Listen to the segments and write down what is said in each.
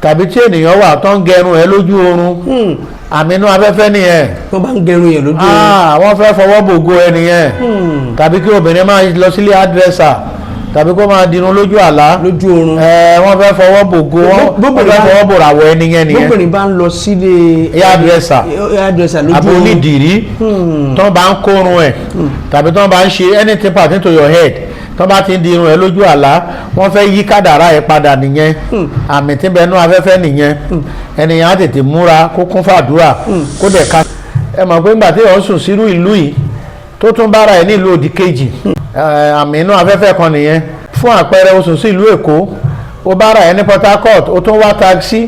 tàbí tí ènìyàn wà tó ń gẹrun ẹ lójú oorun àmì inú afẹ́fẹ́ nìyẹn. wọ́n bá ń gẹrun yẹn lójú oorun. wọ́n fẹ́ fọwọ́ bògo ẹ nìyẹn. tàbí kí obìnrin máa lọ sílé hairdresser tàbí kó máa dirun lójú àlá lójú oorun. wọ́n fẹ́ fọwọ́ bògo wọ́n fẹ́ fọwọ́ bòràwọ̀ ẹ nìyẹn. bóbìnrin bá ń lọ sílé hairdresser lójú àbò onídìrí tó bá ń kórun ẹ̀ tàbí tó bá ń ṣe anything pertaining to your head tó bá ti ń di irun ẹ lójú àlá wọ́n fẹ́ yí kádàrá ẹ padà nìyẹn. àmì tí ń bẹnu afẹ́fẹ́ nìyẹn. ẹnìyàn á tètè múra kó kún fàdúrà kó dẹ̀ ká. ẹ mọ̀ pé ńgbà tí ọ̀ ń sùn sírú ìlú yìí tó tún bára ẹ̀ nílùú òdì kejì àmì inú afẹ́fẹ́ kan nìyẹn. fún àpẹẹrẹ o sùn sí ìlú Èkó o bára ẹ̀ ní Port Harcourt o tún wá taxi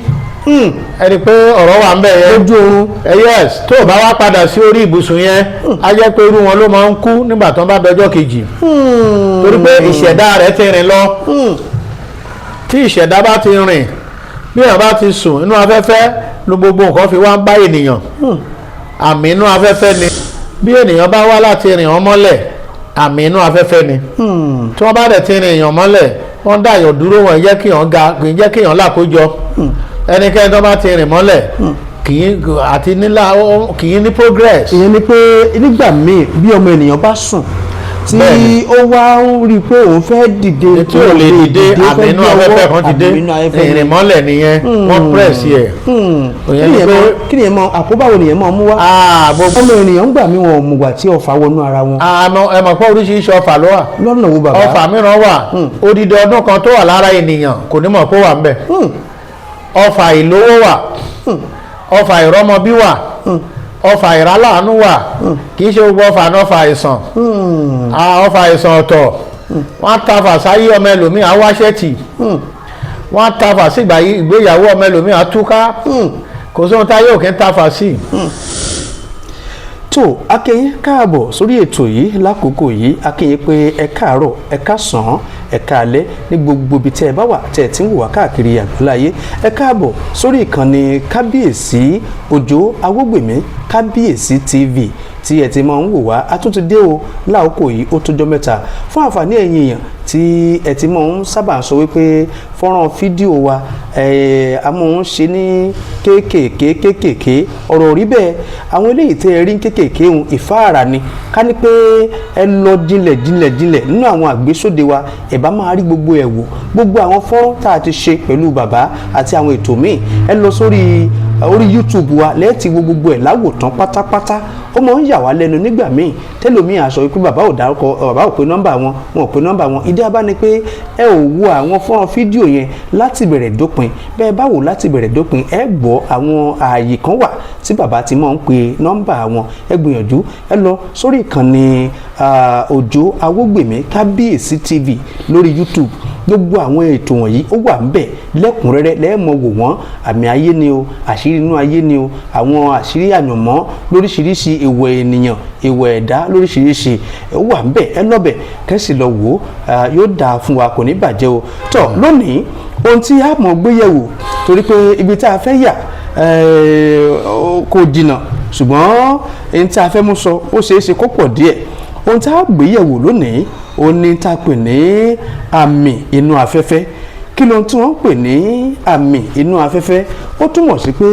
ẹ rí i pé ọ̀rọ̀ wà ń bẹ̀ yẹn lójú oorun. yes tó o bá wá padà sí orí ibùsùn yẹn á jẹ́ pé irú wọn ló máa ń kú nígbà tó ń bá dọjọ́ kejì torí pé ìṣẹ̀dá rẹ̀ ti rìn lọ tí ìṣẹ̀dá bá ti rìn bí èèyàn bá ti sùn inú afẹ́fẹ́ ló gbogbo nǹkan fi wá ń bá ènìyàn àmì inú afẹ́fẹ́ ni bí ènìyàn bá wá láti rìn wọn mọ́lẹ̀ àmì inú afẹ́fẹ́ ni tí wọ́n bá dẹ̀ ti rìn èèyàn mọ́lẹ̀ wọ́n dá èèyàn dúró wọn jẹ́ kí èèyàn ga kì í jẹ́ kí èèyàn làkójọ ẹnikẹ́ni tó bá ti rìn mọ́lẹ̀ kì í ní progress. ìyẹn ni pé nígbà míì bí ọmọ ènìyàn bá sùn tí ó wá ń rí i pé òun fẹ́ dìde tí ò lè dìde àmì inú afẹ́fẹ́ kan ti dé ìrìn mọ́lẹ̀ nìyẹn wọ́n press yẹ. kí ni ẹ mọ àkóbáwo nìyẹn mọ mú wá. ọmọ ènìyàn ń gbà mí wọn mùgbà tí ọfà wọnú ara wọn. ẹ mọ̀ pé oríṣiríṣi ọfà ló wà. lọ́nà wo bàbá. ọfà mìíràn wà odidi ọdún kan tó wà lára ènìyàn kò ní mọ̀ pé ó wà ń bẹ̀. ọfà ìlówó wà ọfà ìrọmọbí wà ọfà ìráláàánú wà kì í ṣe gbogbo ọfà náà ọfà àìsàn ọfà àìsàn ọ̀tọ̀ wọ́n tafà sáyé ọmọ ẹlòmíì àwáṣẹ́tì wọ́n tafà sí ìgbéyàwó ọmọ ẹlòmíì àtúká kò sóhun táyé òkè ń tafà sí. tó akẹ́yìn káàbọ̀ sórí ètò yìí lákòókò yìí akẹ́yìn pé ẹ káàárọ̀ ẹ káàsán ẹ káalẹ́ ní gbogbo ibi tẹ́ ẹ bá wà tẹ́ ẹ ti ń wò wá káàkiri àgbáláyé ẹ káàbọ̀ sórí ìkànnì kábíyèsí Òjó Awógbèmí kábíyèsí TV tí ẹ ti máa ń wò wá a tún ti dé o láòkò yìí ó tójọ́ mẹ́ta fún àǹfààní ẹ̀yin èèyàn tí ẹ ti máa ń sábà sọ wípé fọ́nrán fídíò wa a máa ń ṣe ní kéékèèké ọ̀rọ̀ rí bẹ́ẹ̀ àwọn eléyìí tẹ́ ẹ rí kéékèèké ohun ìfáàrà ni ká ní pé ẹ lọ jinlẹ̀ nínú àwọn àgbésóde wa ẹ bá máa rí gbogbo ẹ̀ wò gbogbo àwọn fọ́nrán tá a ti ṣe pẹ̀lú bàbá àti àwọn ètò míì ẹ lọ sórí YouTube wa lẹ́ẹ̀tì gbogbo ẹ̀ láwòtán pátápátá ó máa ń yà wá lẹ́nu nígbà míì tẹ́lòmíì àṣọ wípé bàbá ò dárúkọ bàbá ò pe nọ́mbà wọn ò pe nọ́mbà wọn ìdí abá ni pé ẹ ò wo àwọn fọ́nrán fídíò yẹn láti bẹ̀rẹ̀ dópin bẹ́ẹ̀ bá wò láti bẹ̀rẹ̀ dópin ẹ gbọ́ àwọn ààyè kan wà tí bàbá ti máa ń pe nọ́mbà wọn ẹ gbìyànjú ẹ lọ sórí ìkànnì Òjó Awógbèmí kábíyèsí TV lórí YouTube gbogbo àwọn ètò wọ̀nyí ó wà ń bẹ̀ lẹ́kùnrẹ́rẹ́ lẹ́ẹ̀mọ wò wọ́n àmì ayé ni o àṣírí inú ayé ni o àwọn àṣírí àyànmọ́ lóríṣiríṣi èèwọ̀ ènìyàn èèwọ̀ ẹ̀dá lóríṣiríṣi ó wà ń bẹ̀ ẹ lọ́bẹ̀ kẹ́sì lọ wò ó yóò dáa fún wa kò ní bàjẹ́ o tọ́ lónìí ohun tí a mọ̀ gbéyẹ̀wò torí pé ibi tá a fẹ́ yà kò jìnnà ṣùgbọ́n ohun tí a fẹ́ mú sọ ó ṣeé ṣe kó pọ̀ díẹ̀ ohun tí a gbéyẹ̀wò lónìí ó ní tá a pè ní àmì inú afẹ́fẹ́ kí ló tí wọ́n ń pè ní àmì inú afẹ́fẹ́ ó túmọ̀ sí pé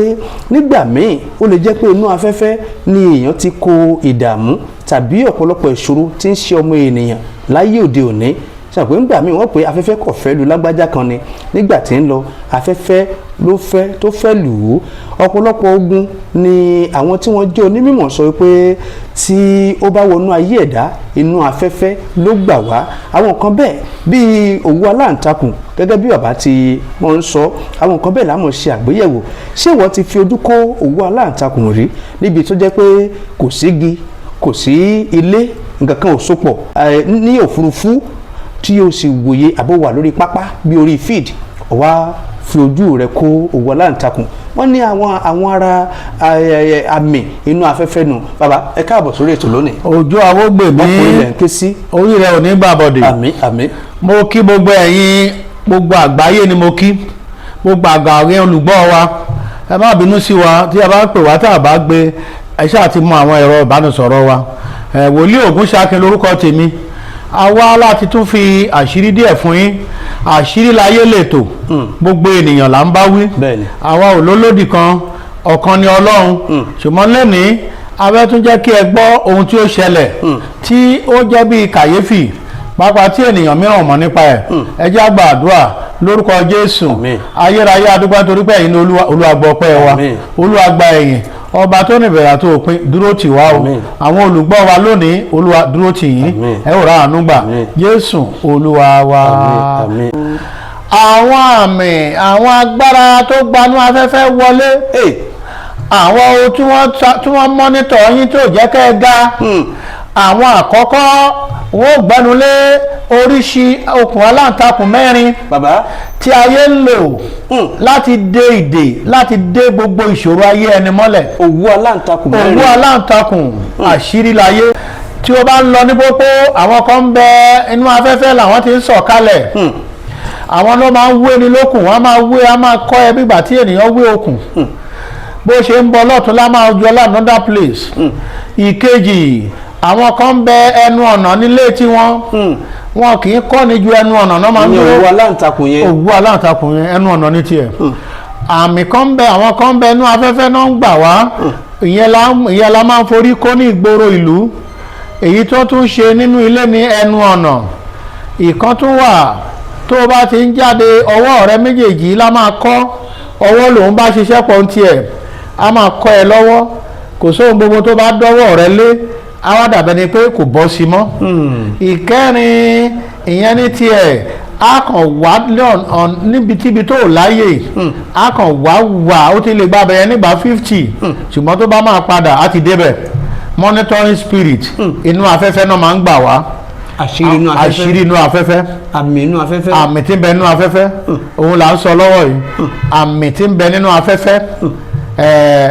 nígbà míì ó lè jẹ́ pé inú afẹ́fẹ́ ni èèyàn ti kó ìdààmú tàbí ọ̀pọ̀lọpọ̀ ìṣòro tí ń ṣe ọmọ ènìyàn láyé òde òní ṣàpè nígbà míì wọ́n pè afẹ́fẹ́ kò fẹ́ lu lágbájá kan ni nígbà tí ń lọ afẹ́fẹ́ ló fẹ́ tó fẹ́ lù ú ọ̀pọ̀lọpọ̀ ogun ni àwọn tí wọ́n jẹ́ onímọ̀ sọ pé tí ó bá wọnú ayé ẹ̀dá inú afẹ́fẹ́ ló gbà wá àwọn nǹkan bẹ́ẹ̀ bíi òwú aláǹtakùn gẹ́gẹ́ bí bàbá tí wọ́n ń sọ àwọn nǹkan bẹ́ẹ̀ láwọn ṣe àgbéyẹ̀wò ṣé wọ́n ti fi ojú kó òwú aláǹtakùn rí níbi tó jẹ́ pé kò sí igi kò sí ilé nǹkan kan ò sopọ̀ ní òfurufú tí o sì wòye àbò wà lórí pápá bí orí feed ọ̀wá fi ojú rẹ̀ kó òwú aláǹtakùn wọ́n ní àwọn ara àmì inú afẹ́fẹ́ nù bàbá ẹ káàbọ̀ sórí ètò lónìí. Òjó Awógbèmí ọkùnrin rẹ̀ ń ké sí. orí rẹ̀ ò ní gbàbọ̀dẹ̀. àmín. mo kí gbogbo ẹ̀yin gbogbo àgbáyé ni mo kí gbogbo àgbáyé olùgbọ́ wa ẹ má bínú sí wa tí a bá pè wá tá a bá gbé ẹ ṣáà ti mọ àwọn ẹ̀rọ ìbánisọ̀rọ̀ wa wòlíì Ògúnṣakin lórúkọ tèmi a wá láti tún fi àṣírí díẹ̀ fún yín. Àṣírí láyé lètò, gbogbo ènìyàn là ń bá wí. Àwa ò lólódì kan, ọ̀kan ni Ọlọ́run. Ṣùgbọ́n lẹ́nìí a fẹ́ tún jẹ́ kí ẹ gbọ́ ohun tí ó ṣẹlẹ̀ tí ó jẹ́ bí kàyéfì pàápàá tí ènìyàn mìíràn mọ̀ nípa ẹ̀. Ẹ jẹ́ á gba àdúrà lórúkọ Jésù. Ayérayé a dúpẹ́ torí pé ẹ̀yin ni Olúwa gbọ́ ọpẹ́ wa, Olúwa gba ẹ̀yìn. Ọba tó ní ìbẹ̀rẹ̀ àti òpin dúró tì wá o. Àwọn olùgbọ́ wa lónìí Olúwa dúró tì yín, ẹ ò rà àánú gbà. Jésù Olúwa wa. Àwọn àmì, àwọn agbára tó gbanú afẹ́fẹ́ wọlé, àwọn ohun tí wọ́n mọ́nítọ̀ yín tó jẹ́ kẹ́ ẹ ga. Àwọn àkọ́kọ́ wọ́n gbẹ́nulé oríṣi okùn aláǹtakùn mẹ́rin tí ayé ń lò láti dé ìdè, láti dé gbogbo ìṣòro ayé ẹni mọ́lẹ̀. Òwú aláǹtakùn mẹ́rin. Òwú aláǹtakùn àṣírí láyé. Tí o bá ń lọ ní pópó, àwọn kan ń bẹ inú afẹ́fẹ́ làwọn ti ń sọ̀kalẹ̀. Àwọn ló máa ń wé ni lókùn, wọ́n á máa kọ́ ẹ bí ìgbà tí ènìyàn wé okùn. Bó ṣe ń bọ̀ lọ́tún lá máa jọ another place. Ìkejì, àwọn kan ń bẹ ẹnu ọ̀nà nílé tí wọn kì í kọ́ ni ju ẹnu ọ̀nà náà máa ń dúró. Òwú aláǹtakùn yẹn. Òwú aláǹtakùn yẹn ẹnu ọ̀nà ní tiẹ̀. Àmì kan ń bẹ, àwọn kan ń bẹ inú afẹ́fẹ́ náà ń gbà wá. Ìyẹn la máa ń forí kó ní ìgboro ìlú. Èyí tó tún ṣe nínú ilé ní ẹnu ọ̀nà. Ìkan tún wà tó o bá ti ń jáde, ọwọ́ rẹ méjèèjì la máa kọ́. Ọwọ́ lòun bá ṣiṣẹ́ pọ̀ ń tiẹ̀, a máa kọ́ ẹ lọ́wọ́. Kò sóhun gbogbo tó bá dọ́wọ́ rẹ lé, a wá dàbẹ́ ni pé kò bọ́ sí mọ́. Ìkẹrin, ìyẹn ní tiẹ̀, a kàn wá níbikíbi tó láyè, a kàn wá ó ti lè gba bẹ̀yẹn nígbà 50, ṣùgbọ́n tó bá máa padà á ti débẹ̀. Monitoring spirit inú afẹ́fẹ́ náà máa ń gbà wá. Àṣírí inú afẹ́fẹ́. Àmì inú afẹ́fẹ́. Àmì tí ń bẹ nínú afẹ́fẹ́, òun là ń sọ lọ́wọ́ yìí. Àmì tí ń bẹ nínú afẹ́fẹ́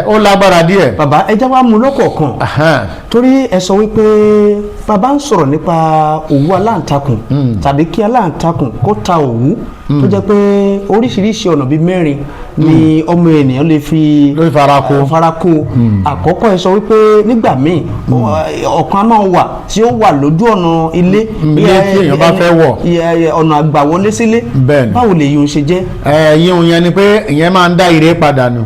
ó lágbára díẹ̀. Bàbá ẹ jẹ́ wá mú lọ́kọ̀ọ̀kan torí ẹ sọ wípé bàbá ń sọ̀rọ̀ nípa òwú aláǹtakùn tàbí kí aláǹtakùn kó ta òwú tó jẹ́ pé oríṣiríṣi ọ̀nà bíi mẹ́rin ni ọmọ ènìyàn lè fi farako. Àkọ́kọ́ ẹ sọ wípé nígbà míì ọ̀kan á máa wà tí ó wà lójú ọ̀nà ilé tí èèyàn bá fẹ́ wọ̀, ọ̀nà àgbàwọlé sílé. Báwo lè yíun ṣe jẹ́? Yíun yẹn ni pé ìyẹn máa ń dá ire padà nù.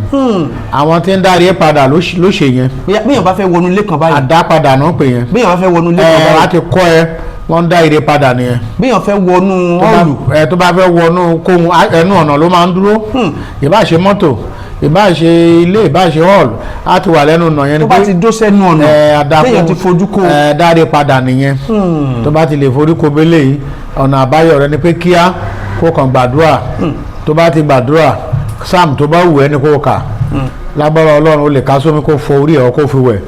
Àwọn tí ń dá ire padà ló ṣe yẹn. Bí èèyàn bá fẹ́ wọnú ilé kan báyìí. Àdápadà náà pè yẹn. Bí èèyàn bá fẹ́ wọnú ilé kan báyìí. Láti kọ́ ẹ, wọ́n ń dá ire padà nìyẹn. Bí èèyàn fẹ́ wọnú họ́ọ̀lù. Tó bá fẹ́ wọnú kóhun ẹnu ọ̀nà ló máa ń dúró. Ìbá ṣe mọ́tò, ìbá ṣe ilé, ìbá ṣe hall, á ti wà lẹ́nu ọ̀nà yẹn. Tó bá ti dó sẹ́nu ọ̀nà, téèyàn ti fojú kó. Dá ire padà nìyẹn. Tó bá ti lè forí ko bélé yìí, ọ̀nà àbáyọ rẹ ni pé kíá kó kàn gbàdúrà. Tó bá ti gbàdúrà, sáàmù tó bá wù ẹ́ ni kó kà. Lágbára Ọlọ́run ó lè ká sómi kó fọ orí ẹ̀ kó fi wẹ̀.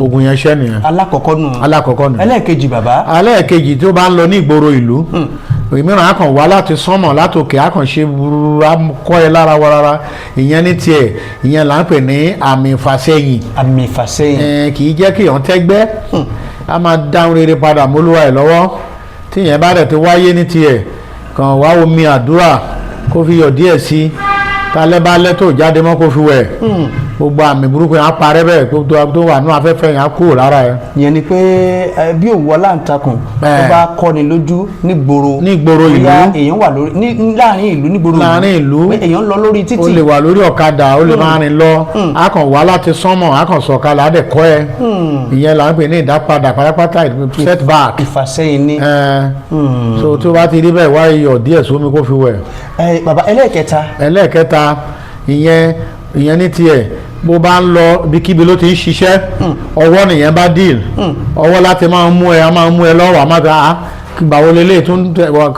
Ogun yẹn ṣẹ́ nìyẹn. Alákọ̀ọ́kọ́ nù. Ẹlẹ́ẹ̀kejì bàbá. Ẹlẹ́ẹ̀kejì tó bá ń lọ ní ìgboro ìlú, ìmíràn á kàn wá láti sánmọ̀ látòkè, á kàn ṣe burúkú, á kọ́ ẹ lára wa rárá. Ìyẹn ní tiẹ̀, ìyẹn là ń pè ní àmì ìfàsẹ́yìn. Àmì ìfàsẹ́yìn. Kì í jẹ́ kí èèyàn tẹ́gbẹ́, á máa dáhùn rere padà mólúwa ẹ̀ lọ́wọ́. Tí ìyẹn bá dẹ̀ ti wáyé ní tiẹ̀, kàn wá omi àdúrà kó fi yọ̀ díẹ̀ sí. Tálẹ́ bá lẹ́ tó jáde mọ́ kó fi wẹ̀. Gbogbo àmì burúkú yẹn á parẹ́ bẹ́ẹ̀ tó wà nínú afẹ́fẹ́ yẹn á kúrò lára ẹ̀. Ìyẹn ni pé bí òwú aláǹtakùn tó bá kọ́ni lójú nígboro ìlú, èèyàn wà láàrin ìlú nígboro ìlú, láàrin ìlú èèyàn lọ lórí títì, ó lè wà lórí ọ̀kadà, ó lè máa rìn lọ, á kàn wá láti sánmọ̀, á kàn sọ̀kalẹ̀, á dẹ̀ kọ́ ẹ. Ìyẹn là ń pè ní ìdápadà pátápátá, setback. Ìfàsẹ́yìn ni. So tí o bá ti rí bẹ́ẹ̀ wá iyọ̀ díẹ̀ sómi kó fi wẹ̀. Bàbá ẹlẹ́ẹ̀kẹta ìyẹn ní tiẹ̀, bó bá ń lọ ibikíbi ló ti ń ṣiṣẹ́, ọwọ́ nìyẹn bá deal, ọwọ́ láti máa mú ẹ lọ́wọ́, àmọ́ gbàwó lélẹ̀ tún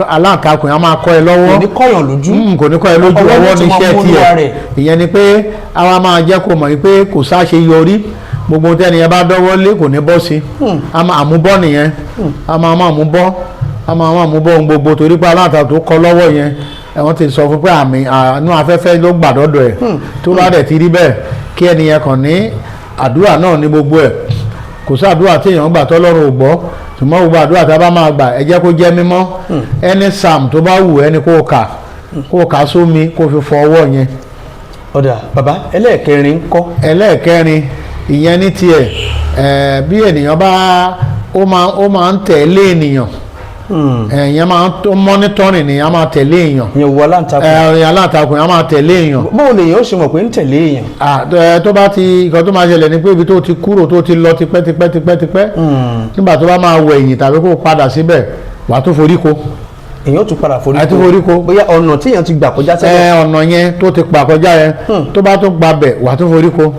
aláǹtakùn yẹn á máa kọ́ ẹ lọ́wọ́. Kò ní kọ́yàn lójú. Kò ní kọ́ ẹ lójú, ọwọ́ níṣẹ́ tiẹ̀. Ìyẹn ni pé àwa máa jẹ́ kó mọ̀ pé kò sáṣe yọrí, gbogbo tẹ́ni yẹn bá dọ́wọ́ lé kò ní bọ́ sí. Àmúbọ́ nìyẹn, a máa mú bọ́ ohun gbogbo, torí pé aláǹtakùn tó kọ́ lọ́wọ́ yẹn wọ́n ti sọ fún pé àmì inú afẹ́fẹ́ ló gbàdọ́dọ̀ ẹ̀. Tó bá dẹ̀ ti rí bẹ́ẹ̀, kí ẹnìyẹn kàn ní àdúrà náà ní gbogbo ẹ̀. Kò sí àdúrà tí èèyàn gbà tọ́lọ́run ò gbọ́, ṣùgbọ́n gbogbo àdúrà tá a bá máa gbà ẹ jẹ́ kó jẹ́ mímọ́. Ẹni psalm tó bá wù ẹni kó kà sómi kó fi fọ ọwọ́ yẹn. Ọ̀dà bàbá ẹlẹ́ẹ̀kẹrin ńkọ́? Ẹlẹ́ẹ̀kẹrin ìyẹn ní tiẹ̀, bí ènìyàn bá ó máa ń tẹ̀lé ènìyàn ìyẹn máa ń mọ́nítọ́rìn ni a máa tẹ̀lé èèyàn. ìyẹn wo aláǹtakùn. aláǹtakùn yẹn a máa tẹ̀lé èèyàn. báwo lèèyàn ó ṣe mọ̀ pé ń tẹ̀lé èèyàn. tó bá ti nǹkan tó máa ṣẹlẹ̀ ni pé ibi tó ti kúrò tó ti lọ tipẹ́ nígbà tó bá máa wọ ẹ̀yìn tàbí kó padà síbẹ̀ wàá tó forí ko. èèyàn tún padà forí ko bóyá ọ̀nà tí èèyàn ti gbà kọjá tẹ́lẹ̀. ọ̀nà yẹn tó ti gbà kọjá yẹn tó bá tó gba bẹ̀ wàá tó forí ko.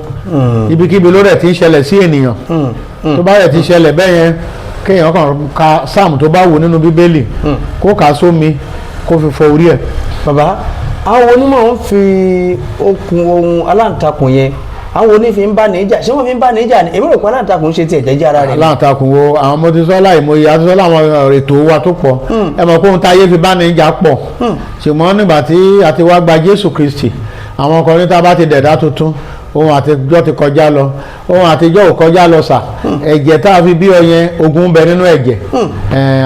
ibikíbi ló rẹ̀ ti ń ṣẹlẹ̀ sí ènìyàn tó bá rẹ̀ ti ṣẹlẹ̀ bẹ́ẹ̀ yẹn kéèyàn kàn ka sáàmù tó bá wù nínú bíbélì kó kà á sómi kó fi fọ orí ẹ̀. bàbá àwọn onímọ̀ ń fi okùn ohun aláǹtakùn yẹn àwọn onífi ń bá níjà ṣé wọ́n fi ń bá níjà ni èmi rò pé aláǹtakùn ń ṣe tiẹ̀ jẹ́jẹ́ ara rẹ̀. aláǹtakùn wo àwọn ọmọ tí sọ́lá ìmọ̀ye àti sọ́lá àwọn ètò wa tó pọ̀ ẹ mọ̀ pé ohun táyé fi bá níjà pọ̀ ṣùgbọ́n nígbà tí a ti wá gba Jésù Kristi àwọn ọkùnrin tá a bá ti dẹ̀dá tuntun ohun àtijọ́ ti kọjá lọ ohun àtijọ́ ò kọjá lọ sà ẹ̀jẹ̀ tá a fi bí ọ yẹn ogun bẹ nínú ẹ̀jẹ̀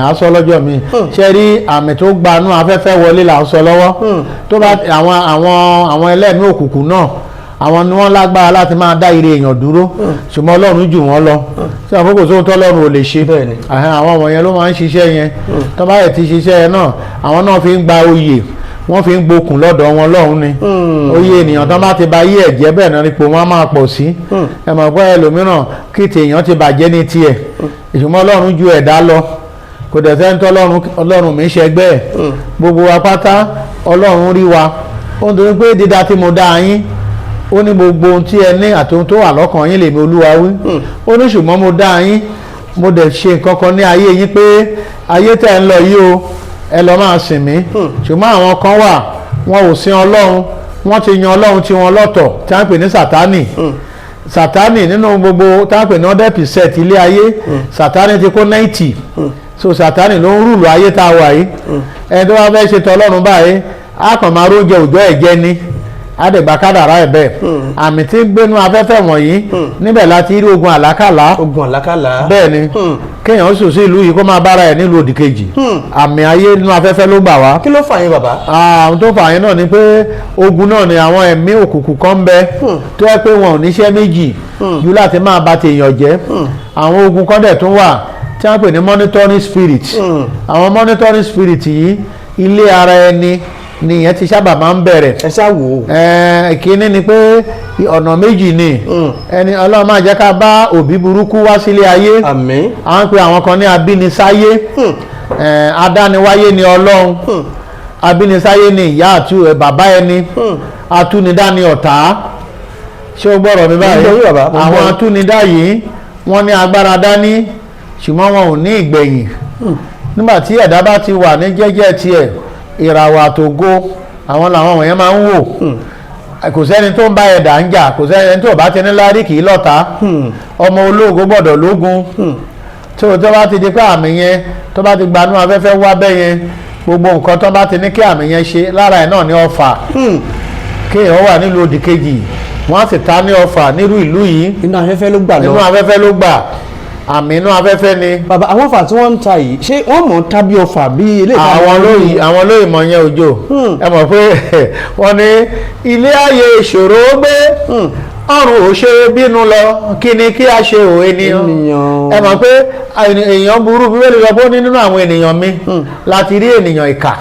aṣọ lọ́jọ́ mi ṣe rí àmì tó gbanú afẹ́fẹ́ wọlé là ń sọ lọ́wọ́ tó bá àwọn ẹlẹ́mìí òkùnkùn náà àwọn ni wọ́n lágbára láti máa dá ire èèyàn dúró ṣùgbọ́n Ọlọ́run jù wọ́n lọ tí àkókò sóhun tó Ọlọ́run ò lè ṣe àwọn ọmọ yẹn ló máa ń ṣiṣẹ́ yẹn tó bá yẹ ti ṣiṣẹ́ yẹn náà àwọn náà fi ń gba oyè wọ́n fi ń gbókùn lọ́dọ̀ wọn lọ́hùn ni oyè ènìyàn tó bá ti ba yí ẹ̀jẹ̀ bẹ́ẹ̀ náà nípò wọn máa pọ̀ sí ẹ mọ̀ pé ẹlòmíràn kí tèèyàn ti bàjẹ́ ní tiẹ̀ ìṣùmọ́ Ọlọ́run ju ẹ̀dá lọ kò dẹ̀ sẹ́ni tó Ọlọ́run mi ṣẹgbẹ́ ẹ̀ gbogbo wa pátá Ọlọ́run rí wa ó ń torí pé dídá tí mo dá yín ó ní gbogbo ohun tí ẹ ní àti ohun tó wà lọ́kàn yín lèmi Olúwa wí ó ní ṣùgbọ́n mo dá yín mo dẹ̀ ṣe nǹkan kan ní ayé yín pé ayé tẹ̀ ń lọ yìí o ẹ lọ máa sìn mí ṣùgbọ́n àwọn kan wà wọn ò sin Ọlọ́run wọ́n ti yan Ọlọ́run tí wọ́n lọ́tọ̀ tí wọ́n pè ní Sátánì nínú gbogbo tí wọ́n pè ní 100% ilé ayé Sátánì ti kó 90 so Sátánì ló ń rúlù ayé tá a wà yìí ẹni tó bá fẹ́ ṣe tọ́ Ọlọ́run báyìí á kàn máa róúnjẹ òjò ẹ̀jẹ̀ ni àdègbà kádàrá ẹ̀ bẹ́ẹ̀ àmì tí gbénú afẹ́fẹ́ wọ̀nyí níbẹ̀ láti rí ogun àlákàlà bẹ́ẹ̀ ni kéèyàn sùn sí ìlú yìí kó máa bára ẹ̀ nílùú òdì kejì àmì ayé nínú afẹ́fẹ́ ló gbà wá. kí ló fà yín bàbá. àwọn tó fà yín náà ni pé ogun náà ni àwọn ẹ̀mí òkùnkùn kan ń bẹ tó yẹ pé wọn ò níṣẹ́ méjì ju láti máa bà tèèyàn jẹ́ àwọn ogun kan dẹ̀ tún wà tí wọ́n pè ní monitoring spirit àwọn monitoring spirit yìí ilé ara ẹni nìyẹn ti sábà máa ń bẹ̀rẹ̀. ẹ ṣá wò ó. ìkíní ni pé ọ̀nà méjì ni ẹni Ọlọ́run máa jẹ́ ká bá òbí burúkú wá sílé ayé. àmín. à ń pe àwọn kan ní abínisáyé adániwáyé ni Ọlọ́run abínisáyé ni ìyá àti bàbá ẹni atúnidá ni ọ̀tá ṣé o gbọ́dọ̀ mi báyìí àwọn atúnidá yìí wọ́n ní agbára dání ṣùgbọ́n wọn ò ní ìgbẹ̀yìn nígbà tí ẹ̀dá bá ti wà ní jẹ́jẹ́ tiẹ̀ ìràwọ̀ àtògo àwọn làwọn wọ̀nyẹn máa ń wò kò sẹ́ni tó ń bá ẹ̀dá ń jà kò sẹ́ni tó bá ti ní lárí kì í lọ́ta ọmọ ológo gbọ́dọ̀ lógun tó bá ti di pé àmì yẹn tó bá ti gbanú afẹ́fẹ́ wá bẹ́ yẹn gbogbo nǹkan tó bá ti ní kí àmì yẹn ṣe lára ẹ̀ náà ní ọfà kéèyàn wà nílùú òdì kejì wọ́n á sì ta ní ọfà nírú ìlú yìí inú afẹ́fẹ́ ló gbà lọ inú afẹ́fẹ́ ló gbà àmì inú afẹ́fẹ́ ni. bàbá àwọn ọfà tí wọ́n ń ta yìí ṣé wọ́n mọ̀ ń ta bí ọfà bí ilé ìta. àwọn olóyè mọ̀ yẹn òjò ẹ mọ̀ pé wọ́n ní ilé ayé ìṣòro gbé ọrùn ò ṣe bínú lọ kí ni kí a ṣe ò ènìyàn ẹ mọ̀ pé èèyàn burú bí wọ́n lè lọ bó ní nínú àwọn ènìyàn mi láti rí ènìyàn ìkà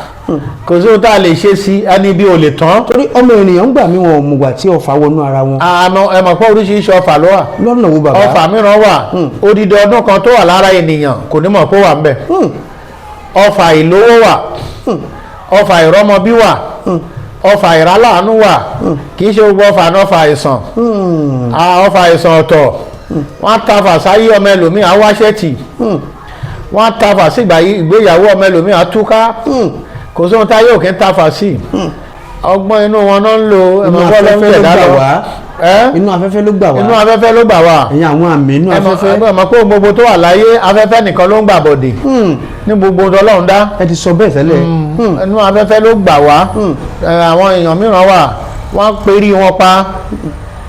kò sí ohun tá a lè ṣe sí ẹni bí o lè tán. torí ọmọ ènìyàn ń gbà mí wọn ò mùgbà tí ọfà wọnú ara wọn. ẹ mọ̀ pé oríṣiríṣi ọfà ló wà. lọ́nà wo bàbá. ọfà mìíràn wà odidi ọdún kan tó wà lára ènìyàn kò ní mọ̀ pé ó wà ń bẹ̀. ọfà ìlówó wà ọfà ìrọ́mọbí wà ọfà ìráláàánú wà kì í ṣe gbogbo ọfà ní ọfà àìsàn ọfà àìsàn ọ̀tọ̀ wọ́n tafà sáyé ọmọ ẹlòmíì àwáṣẹ́tì wọ́n tafà sígbà ìgbéyàwó ọmọ ẹlòmíì àtúká kò sóhun táyé òkè ń tafà sí ọgbọ́n inú wọn náà ń lo ẹ̀mọ́gbọ́n ló ń tẹ̀dá lọ inú afẹ́fẹ́ ló gbà wá inú afẹ́fẹ́ ló gbà wá ẹ̀yin àwọn àmì inú afẹ́fẹ́ ẹ̀mọ́ pé gbogbo tó wà láyé afẹ́fẹ́ nìkan ló ń gbà bọ̀dẹ̀ ní gbogbo Ọlọ́run dá ẹ ti sọ bẹ́ẹ̀ tẹ́lẹ̀ inú afẹ́fẹ́ ló gbà wá àwọn èèyàn mìíràn wà wọ́n perí wọn pa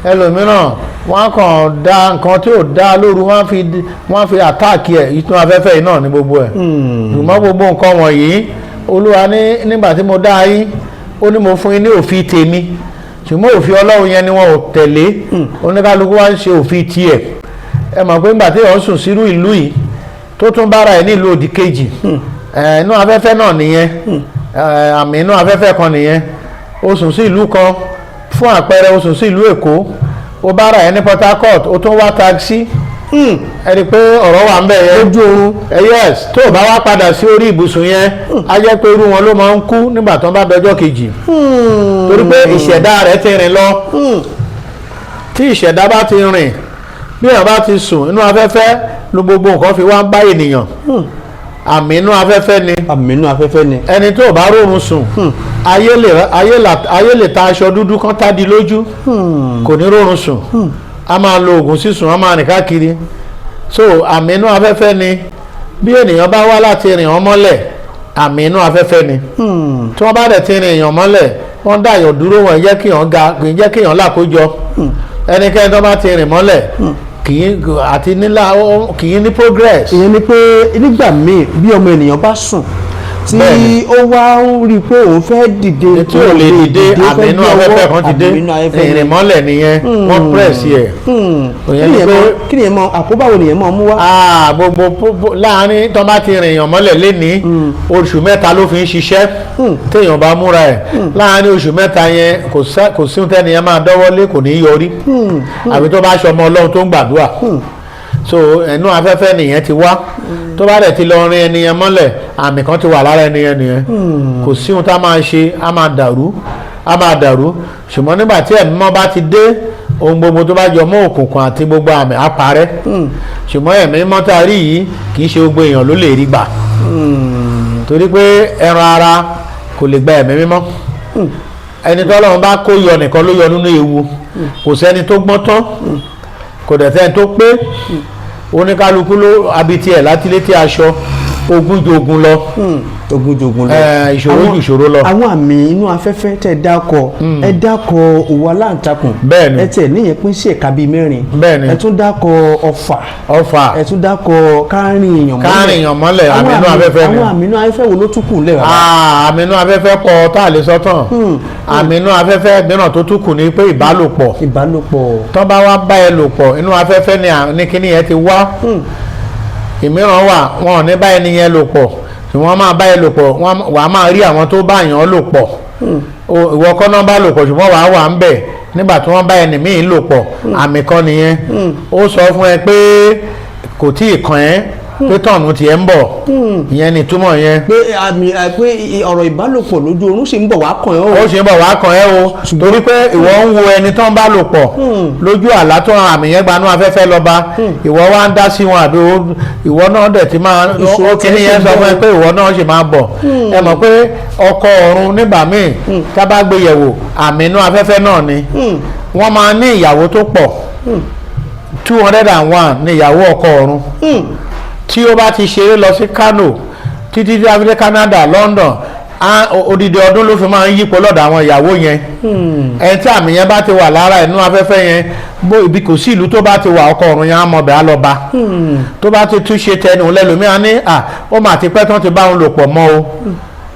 ẹlòmíràn wọ́n kàn dá nǹkan tí ò dá lóru wọ́n fi àtáàkì ẹ̀ inú afẹ́fẹ́ yìí náà ní gbogbo ẹ̀ ṣùgbọ́n gbogbo nǹkan wọ̀nyí Olúwa ní nígbà tí mo dá yín ó ní mo fún yín ní òfin tèmi ṣùgbọ́n òfin Ọlọ́run yẹn ni wọn ò tẹ̀lé oníkálukú wá ń ṣe òfin tiẹ̀ ẹ mọ̀ pé nígbà tí èèyàn sùn sírú ìlú yìí tó tún bára ẹ̀ nílùú òdì kejì inú afẹ́fẹ́ náà nìyẹn àmì inú afẹ́fẹ́ kan nìyẹn o sùn sí ìlú kan fún àpẹẹrẹ o sùn sí ìlú Èkó o bá ra ẹ ní Port Harcourt o tún wá taxi ẹ rí i pé ọ̀rọ̀ wà ń bẹ̀ yẹn lójú oorun yes tó o bá wá padà sí orí ibùsùn yẹn á jẹ́ pé irú wọn ló máa ń kú nígbà tó ń bá dọjọ́ kejì torí pé ìṣẹ̀dá rẹ̀ ti rìn lọ tí ìṣẹ̀dá bá ti rìn bí èèyàn bá ti sùn inú afẹ́fẹ́ ló gbogbo nǹkan fi wá ń bá ènìyàn àmì inú afẹ́fẹ́ ni àmì inú afẹ́fẹ́ ni ẹni tó bá rọrùn sùn ayé lè ta aṣọ dúdú kan tá di lójú kò ní rọrùn sùn a máa lo oògùn sísùn a máa rìn káàkiri so àmì inú afẹ́fẹ́ ni bí ènìyàn bá wá láti rìn wọ́n mọ́lẹ̀ àmì inú afẹ́fẹ́ ni tí wọ́n bá dẹ̀ ti rìn èèyàn mọ́lẹ̀ wọ́n dàyàn dúró wọ́n jẹ́ kéèyàn ga kì í jẹ́ kéèyàn làkójọ ẹnikẹ́ni tó bá ti rìn mọ́lẹ̀ kì í ní progress. ìyẹn ni pé nígbà míì bí ọmọ ènìyàn bá sùn tí ó wá ń rí i pé òun fẹ́ dìde tí ò lè dìde àmì inú afẹ́fẹ́ kan ti dé ìrìn mọ́lẹ̀ nìyẹn wọ́n press yẹ. kí ni ẹ mọ àkóbáwo nìyẹn mọ mú wá. gbogbo láàárín tó bá ti rìn èèyàn mọ́lẹ̀ lénìí oṣù mẹ́ta ló fi ń ṣiṣẹ́ téèyàn bá múra ẹ̀ láàárín oṣù mẹ́ta yẹn kò sí ohun tẹ́niyẹn máa dọ́wọ́lé kò ní í yọrí àbí tó bá ṣọmọ Ọlọ́run tó ń gbàdúrà so ẹnu afẹ́fẹ́ nìyẹn ti wá tó bá dẹ̀ ti lọ rin ẹniyẹn mọ́lẹ̀ àmì kan ti wà lára ẹniyẹn nìyẹn kò sí ohun tá a máa ṣe a máa dàrú ṣùgbọ́n nígbà tí ẹ̀mí mọ́ bá ti dé ohun gbogbo tó bá jọ mọ́ òkùnkùn àti gbogbo àmì á parẹ́ ṣùgbọ́n ẹ̀mí mọ́ tá a rí yìí kì í ṣe gbogbo èèyàn ló lè rí gbà torí pé ẹran ara kò lè gba ẹ̀mí mímọ́ ẹni tọ́lọ́run bá kó yọ nìkan ló yọ nínú ewu kò sẹ́ni tó gbọ́n tán kò dẹ̀ sẹ́ni tó pé oníkálukú ló abití ẹ̀ láti létí aṣọ ogun jogun lọ ìṣòro ju ìṣòro lọ. àwọn àmì inú afẹ́fẹ́ tẹ̀ dákọ̀ ẹ dákọ̀ òwò aláǹtakùn bẹ́ẹ̀ni ẹ tẹ̀ níyẹn pín sí ẹ̀ka bíi mẹ́rin bẹ́ẹ̀ni ẹ tún dákọ̀ ọfà ẹ tún dákọ̀ kárìn èèyàn mọ́lẹ̀ àmì inú afẹ́fẹ́ ni àwọn àmì inú afẹ́fẹ́ wo ló tún kù lẹ̀ wá. àmì inú afẹ́fẹ́ pọ̀ tá a lè sọ tán àmì inú afẹ́fẹ́ mìíràn tó tún kù ní pé ìbálòpọ̀ tó bá wá bá ẹ lò pọ̀ inú afẹ́fẹ́ ní kíní yẹn ti wá ìmíràn wà wọn ò ní bá ẹni yẹn lò pọ̀ wọ́n máa bá ẹ lò pọ̀ wà á máa rí àwọn tó bá yàn lò pọ̀ ìwọ kọ́ náà bá lò pọ̀ ṣùgbọ́n wà á wà ń bẹ̀ nígbà tí wọ́n bá ẹni míì lò pọ̀ àmì kan nìyẹn ó sọ fún ẹ pé kò tí ì kàn ẹ́ pé tọ̀nù tiẹ̀ ń bọ̀ ìyẹn ni túmọ̀ yẹn. pé àmì pé ọ̀rọ̀ ìbálòpọ̀ lójú oorun sì ń bọ̀ wá kàn ẹ́ o. ó sì ń bọ̀ wá kàn ẹ́ o torí pé ìwọ ń wo ẹni tó ń bá lò pọ̀ lójú àlá tó àmì yẹn gbanú afẹ́fẹ́ lọ́ba ìwọ wá ń dá sí wọn àbí ìwọ náà dẹ̀ ti máa kíní yẹn sọ fún ẹ pé ìwọ náà sì máa bọ̀ ẹ mọ̀ pé ọkọ ọ̀run nígbà míì tá bá gbé yẹ̀wò àmì inú afẹ́fẹ́ náà ni wọ́n máa ní ìyàwó tó pọ̀ 201 ní ìyàwó ọkọ ọ̀run tí ó bá ti ṣeré lọ sí Kano títí tí abúlé Canada London odidi ọdún ló fi máa ń yípo lọ́dọ̀ àwọn ìyàwó yẹn ẹni tí àmì yẹn bá ti wà lára inú afẹ́fẹ́ yẹn ibi kò sí ìlú tó bá ti wà ọkọ ọ̀run yẹn á mọ̀ bẹ́ẹ̀ á lọ bá tó bá ti túnṣe tẹnu lẹ́lòmíà ní ó mà ti pẹ́ tán ti bá òun lò pọ̀ mọ́ o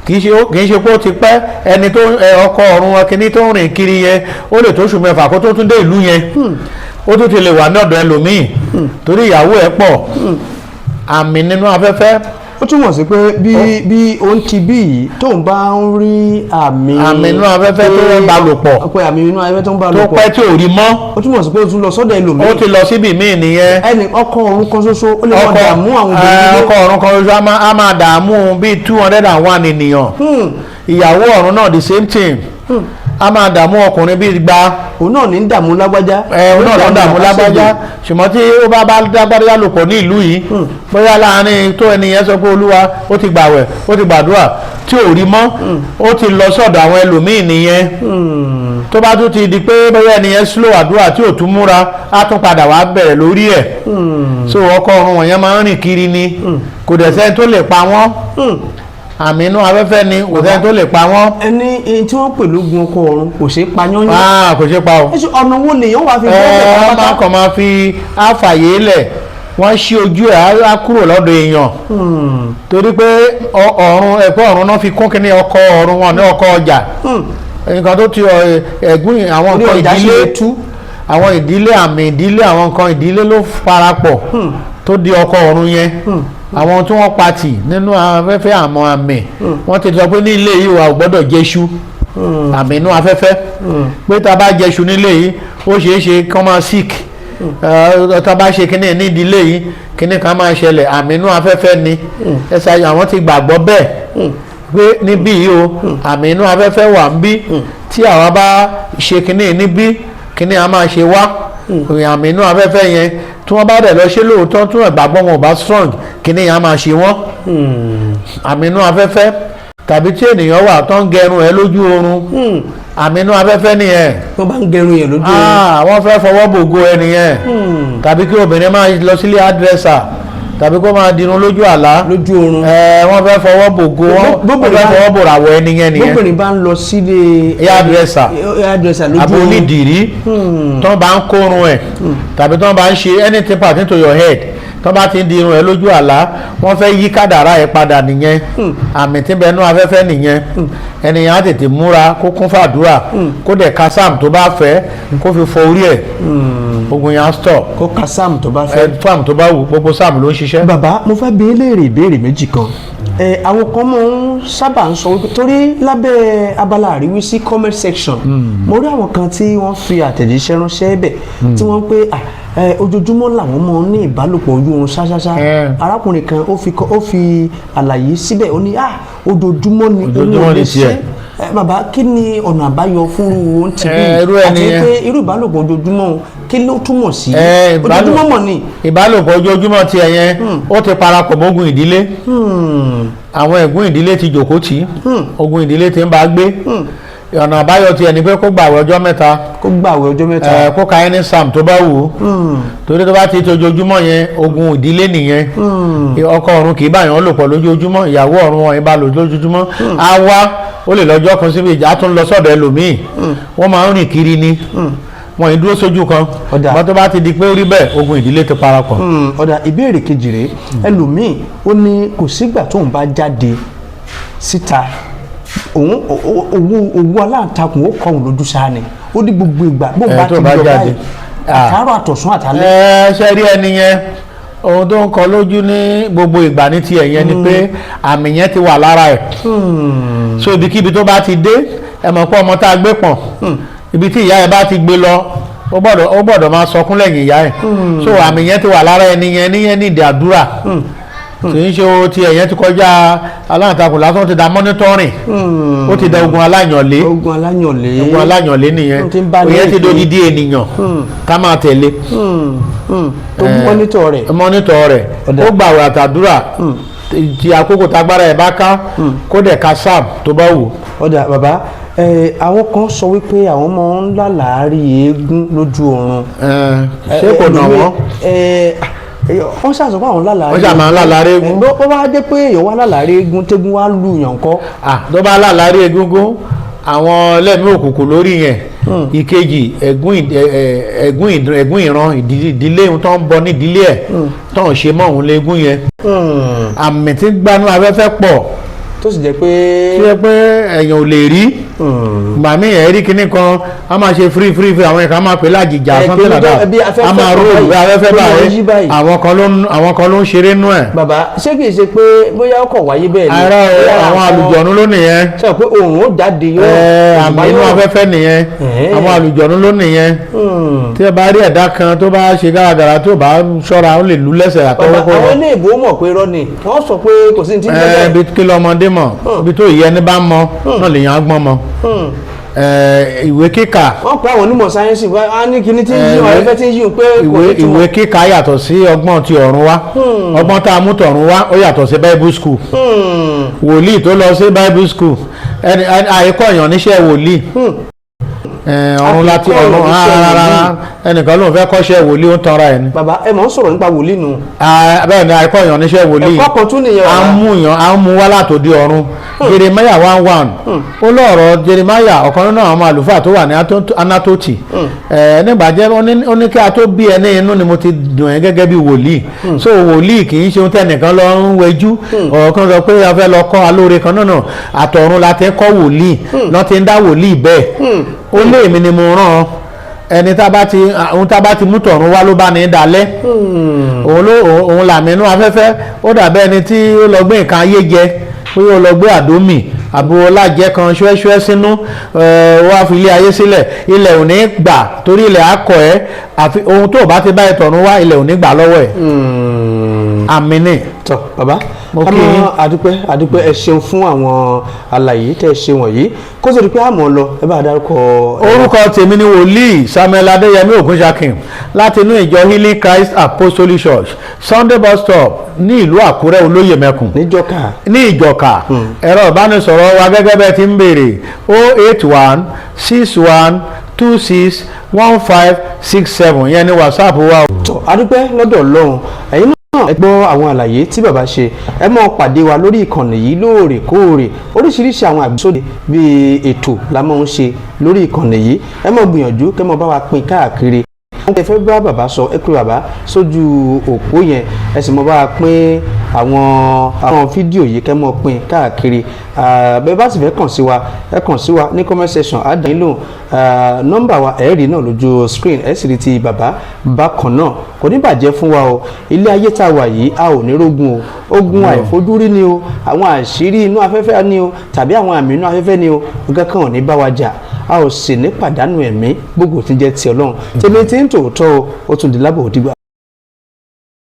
kì í ṣe pé ó ti pẹ́ ẹni tó ọkọ ọ̀run ọkìnní tó ń rìn kiri yẹn ó lè tó oṣù mẹ́fà kó tó tún dé ìlú yẹn ó tún ti lè wà ní ọ̀dọ̀ ẹlòmíì torí ìyàwó ẹ̀ pọ̀ àmì nínú afẹ́fẹ́. ó túmọ̀ sí pé bí òun ti bí yìí tóun bá ń rí àmì nínú afẹ́fẹ́ tó ń bá lò pọ̀ pé àmì nínú afẹ́fẹ́ tó ń bá lò pọ̀ tó pẹ́ tí ò rí mọ́. ó túmọ̀ sí pé ó tún lọ sọ́dọ̀ ẹlòmíì. ó ti lọ síbi míì nìyẹn. ẹnì ọkọ ọ̀run kan ṣoṣo ó lè máa dààmú àwọn obìnrin. ọkọ ọ̀run kan ṣoṣo á máa dààmú bíi 201 ènìyàn. ìyàwó ọ̀run náà the same thing. a máa dààmú ọkùnrin bíi gba. òun náà ní ń dààmú lágbájá. òun náà ní ń dààmú lágbájá ṣùgbọ́n tí ó bá lágbájá lò pọ̀ ní ìlú yìí bóyá láàárín tó ẹni yẹn sọ pé olúwa ó ti gbàwẹ̀ ó ti gbàdúrà tí ò rí mọ́ ó ti lọ sọ́dọ̀ àwọn ẹlòmíì nìyẹn tó bá tún ti di pé bóyá ẹni yẹn slow àdúrà tí ò tún múra á tún padà wá bẹ̀rẹ̀ lórí ẹ̀ so ọkọ ọ̀run wọ̀nyẹn máa ń rìn kiri ni kò dẹ̀ sẹ́ni tó lè pa wọ́n àmì inú afẹ́fẹ́ ni kò sẹ́ni tó lè pa wọ́n. ẹni tí wọ́n pè lógun ọkọ ọ̀run kò ṣeé pa yányán. kò ṣeé pa o. ọ̀nà wo lèèyàn wà fi bọ́ọ̀lù pátápátá. wọ́n kàn máa fi àfàyè lẹ̀ wọ́n ṣí ojú ẹ̀ á kúrò lọ́dọ̀ èèyàn. torí pé ọ̀run ẹ̀kọ́ ọ̀run náà fi kún kínní ọkọ ọ̀run wọn ní ọkọ ọjà. nǹkan tó ti ẹ̀gún àwọn nǹkan ìdílé àwọn ìdílé àmì ìdílé àwọn nǹkan ìdílé ló farapọ̀ tó di ọkọ ọ̀run yẹn àwọn tí wọ́n patì nínú afẹ́fẹ́ àmọ́ àmì wọ́n ti sọ pé ní ilé yìí wà ò gbọ́dọ̀ jẹ́ṣu àmì inú afẹ́fẹ́ pé tá a bá jẹ́ṣu nílé yìí ó ṣeé ṣe kán máa sick tá a bá ṣe kíní nídìílé yìí kíní kan máa ṣẹlẹ̀ àmì inú afẹ́fẹ́ ni ẹ̀sà àwọn ti gbàgbọ́ bẹ́ẹ̀ pé níbí yìí o àmì inú afẹ́fẹ́ wà ń bí tí àwa bá ṣe kíní níbí kíní a máa ṣe wá àmì inú afẹ́fẹ́ yẹn tí wọ́n bá dẹ̀ lọ ṣe lóòótọ́ tí wọ́n gbàgbọ́ wọn ò bá strong kíní yẹn a máa ṣe wọ́n àmì inú afẹ́fẹ́ tàbí tí ènìyàn wà tó ń gẹrun ẹ lójú oorun àmì inú afẹ́fẹ́ nìyẹn. wọ́n bá ń gẹrun yẹn lójú oorun. wọ́n fẹ́ fọwọ́ bògo ẹnìyẹn tàbí kí obìnrin máa lọ sílé hairdresser tàbí kó máa dirun lójú àlá lójú oorun. wọ́n fẹ́ fọwọ́ bògo wọ́n fẹ́ fọwọ́ bòràwọ̀ ẹnìyẹn nìyẹn. bóbìnrin bá ń lọ sílé hairdresser lójú oorun àbí onídìrí tó bá ń kórun ẹ̀ tàbí tó bá ń ṣe anything pertaining to your head tó bá ti ń di irun ẹ lójú àlá wọ́n fẹ́ yí kádàrá ẹ padà nìyẹn àmì tí bẹnu afẹ́fẹ́ nìyẹn ẹnìyàn á tètè múra kó kún fàdúrà kó dẹ̀ ka sam tó bá fẹ́ kó fi fọ orí ẹ̀ ogun yẹn á stop kó ka sam tó bá fẹ́ sam tó bá wù gbogbo sam ló ń ṣiṣẹ́. bàbá mo fẹ́ bi léèrè ìbéèrè méjì kan àwọn kan máa ń sábà ń sọ wípé torí lábẹ́ abala àríwísí comment section mo rí àwọn kan tí wọ́n fi àtẹ̀jíṣẹ́ ránṣẹ́ bẹ̀ tí wọ́n pé ojoojúmọ́ làwọn máa ń ní ìbálòpọ̀ ojú oorun ṣáṣáṣá arákùnrin kan ó fi àlàyé síbẹ̀ ó ní ojoojúmọ́ ni ojoojúmọ́ ni tiẹ̀ bàbá kí ni ọ̀nà àbáyọ fún ohun tí bí àti pé irú ìbálòpọ̀ ojoojúmọ́ kí ló túmọ̀ sí ojoojúmọ́ mọ̀ ni. ìbálòpọ̀ ojoojúmọ́ tiẹ̀ yẹn ó ti parapọ̀ mọ́gun ìdílé àwọn ẹ̀gún ìdílé ti jòkó tì í ogun ìdílé ti ń bá gbé ọ̀nà àbáyọ tiẹ̀ ni pé kó gbààwẹ̀ ọjọ́ mẹ́ta kó ka ẹni sam tó bá wù ú torí tó bá ti tójoojúmọ́ yẹn ogun ìdílé nìyẹn ọkọ ọ̀run kì í báyọ̀ lò pọ̀ lójoojúmọ́ ìyàwó ọ̀run wọn ìbá lò lójoojúmọ́ á wá ó lè lọ́jọ́ kan síbi ìjà tó ń lọ sọ́dọ̀ ẹlòmíì wọ́n máa ń rìn kiri ni wọn ì dúró sójú kan bọ́n tó bá ti di pé ó rí bẹ́ẹ̀ ogun ìdílé ti parapọ̀. ọ̀dà ìbéèrè kejì rèé ẹlòmíì ó ní kò sígbà tóun bá jáde síta òun aláǹtakùn ó kọ òun lójú sáà ni ó ní gbogbo ìgbà bó bá ti lọ báyìí àtàárọ̀ àtọ̀sán àtàlẹ́. ṣe rí ẹni yẹn ohun tó ń kọ lójú ní gbogbo ìgbà ní tiẹ̀ yẹn ni pé àmì yẹn ti wà lára ẹ̀ so ibikíbi tó bá ti dé ẹ mọ̀ pé ọmọ tá a gbé pọ̀n ibi tí ìyá ẹ̀ bá ti gbé lọ ó gbọ́dọ̀ máa sọkún lẹ́yìn ìyá ẹ̀ so àmì yẹn ti wà lára ẹni yẹn níyẹn ní ìdí àdúrà kì í ṣe o ti ẹ̀yẹn ti kọjá aláǹtakùn lásán ti da monitoring ó ti da ogun aláyànlé nìyẹn òyìn ti dodidi ènìyàn ká máa tẹ̀lé mọ́nítọ̀ rẹ̀ ó gbààwẹ̀ àtàdúrà ti àkókò tagbára ẹ̀ bá ká kó dẹ̀ ka sam tó bá wù. ọ̀dà bàbá àwọn kan sọ wípé àwọn máa ń lálàárí eégún lójú oorun. ṣé kò nà wọ́n wọ́n ṣàṣọ pé àwọn lálàárí wọ́n ṣàmà lálàárí eégún. bó bá dé pé èèyàn wá lálàárí eégún tégún wá lù yàn kọ́. tó bá lálàárí eégún àwọn ẹlẹ́mìí òkùnkùn lórí yẹn ìkejì ẹ̀gún ìran ìdílé tó ń bọ ní ìdílé ẹ̀ tó ń ṣe mọ́ òun léegún yẹn àmì tí gbanú afẹ́fẹ́ pọ̀ tó sì jẹ́ pé èèyàn ò lè rí gbàmí ẹ̀ rí kinní kan a máa ṣe free àwọn ẹ̀ka máa pè lájìjà something like that a máa ró ìwé afẹ́fẹ́ báyìí àwọn kan ló ń ṣeré nú ẹ̀. bàbá ṣé kìí ṣe pé bóyá ọkọ̀ wáyé bẹ́ẹ̀ ni. ara àwọn àlùjọ̀nú ló nìyẹn. sọ pé òun ó jáde yóò. àmì inú afẹ́fẹ́ nìyẹn àwọn àlùjọ̀nú ló nìyẹn. tí ẹ bá rí ẹ̀dá kan tó bá ṣe gàràgàrà tó bá ṣọ́ra ó lè lù lẹ́sẹ̀ àtọwọ́kọ́. àwọn ilé ìbò mọ̀ pé irọ́ ni wọ́n sọ pé kò sí ní tí ń jẹ́ bẹ́ẹ̀. kí lọ́mọdé mọ̀ ibi tó ìyẹn ní bá mọ náà lèèyàn á gbọ́n mọ. ìwé kíkà. wọ́n pe àwọn onímọ̀ sáyẹ́nsì wá ní kíní tí ń yí wọn ẹgbẹ́ tí ń yí wọn pé kò ní túmọ̀. ìwé kíkà yàtọ̀ sí ọgbọ́n ti ọ̀run wá ọgbọ́n tá a mú tọ̀run wá ó yàtọ̀ sí bible school. wòlíì tó lọ sí bible school àìkọ́ èèyàn níṣẹ́ wòlíì ọ̀run láti ọ̀run rárá ẹnìkan ló ń fẹ́ kọ́ṣẹ́ wòlíì ó ń tanra ẹ̀ ni. bàbá ẹ mọ̀ ń sọ̀rọ̀ nípa wòlíì nù. bẹ́ẹ̀ ni àìkọ́ èèyàn níṣẹ́ wòlíì ẹ̀kọ́ kan tún nìyẹn wà. à ń mú wá látòdì ọ̀run Jeremiah 1:1 ó lọ́ọ̀rọ̀ Jeremiah ọ̀kan nínú àwọn àlùfáà tó wà ní Anatoti nígbàjẹ́ ó ní kí a tó bí ẹni inú ni mo ti dùn ẹ́ gẹ́gẹ́ bí wòlíì so wòlíì kì í ṣe ohun tẹ́nìkan lọ ń wejú ọ̀rọ̀ kan sọ pé a fẹ́ lọ kọ́ alóore kan náà àtọ̀run la ti kọ́ wòlíì lọ́ ti ń dá wòlíì bẹ́ẹ̀ ó lé èmi ni mo rán ẹni ohun tá bá ti mú tọ̀run wá ló bá ní dalẹ̀ òun làmínú afẹ́fẹ́ ó dàbẹ́ ẹni tí ó lọ gbé nǹkan ayé jẹ pé ó lọ gbé àdómì àbò ọlájẹ kan ṣúẹ́ṣúẹ́ sínú wá fi ilé ayé sílẹ̀ ilẹ̀ ò ní gbà torí ilẹ̀ akọ ẹ̀ àfi ohun tó bá ti bá ẹ̀ tọ̀run wá ilẹ̀ ò ní gbà lọ́wọ́ ẹ̀ àmì ni. tọ bàbá àdúpẹ́ ẹ ṣeun fún àwọn àlàyé tẹ́ ẹ ṣe wọ̀nyí kó tó di pé àmọ́ lọ ẹ bá dárúkọ. orúkọ tèmi ni wòlíì Samuel Adéyẹmí Ògúnṣakìn láti inú ìjọ Healing Christ Apostolic Church Sunday bus stop ní ìlú Àkúrẹ́ Olóyè Mẹ́kùn ní Ìjọ̀ká ẹ̀rọ ìbánisọ̀rọ̀ wa gẹ́gẹ́ bẹ́ẹ̀ ti ń béèrè 08161261567 yẹn ni WhatsApp wa. tọ àdúpẹ́ lọ́dọ̀ Ọlọ́run ẹ̀yin náà ẹ gbọ́ àwọn àlàyé tí bàbá ṣe ẹ mọ́ pàdé wa lórí ìkànnì yìí lóòrèkóòrè oríṣiríṣi àwọn àgbésóde bíi ètò la máa ń ṣe lórí ìkànnì yìí ẹ mọ́ gbìyànjú kẹ́ mọ́ bá wa pín káàkiri wọ́n tẹ fẹ́ bá bàbá sọ ẹ pé bàbá sójú òpó yẹn ẹ sì mọ́ bá wa pín àwọn fídíò yìí kẹ́ mọ́ pín káàkiri bẹ́ẹ̀ bá sì fẹ́ kàn sí wa ẹ kàn sí wa ní comment section á dán yín lóhùn nọ́mbà wa ẹ̀ẹ́rì náà lójú screen ẹ̀ sì rí ti bàbá bákan náà kò ní bàjẹ́ fún wa o ilé ayé tá a wà yìí a ò ní rógun o ogun àìfojúrí ni o àwọn àṣírí inú afẹ́fẹ́ ni o tàbí àwọn àmì inú afẹ́fẹ́ ni o nǹkan kan ò ní bá wa jà a ò sì ní pàdánù ẹ̀mí gbogbo tí ń jẹ́ ti Ọlọ́run tèmi tí ń tòótọ́ o ó tún di lábò òdìgbà.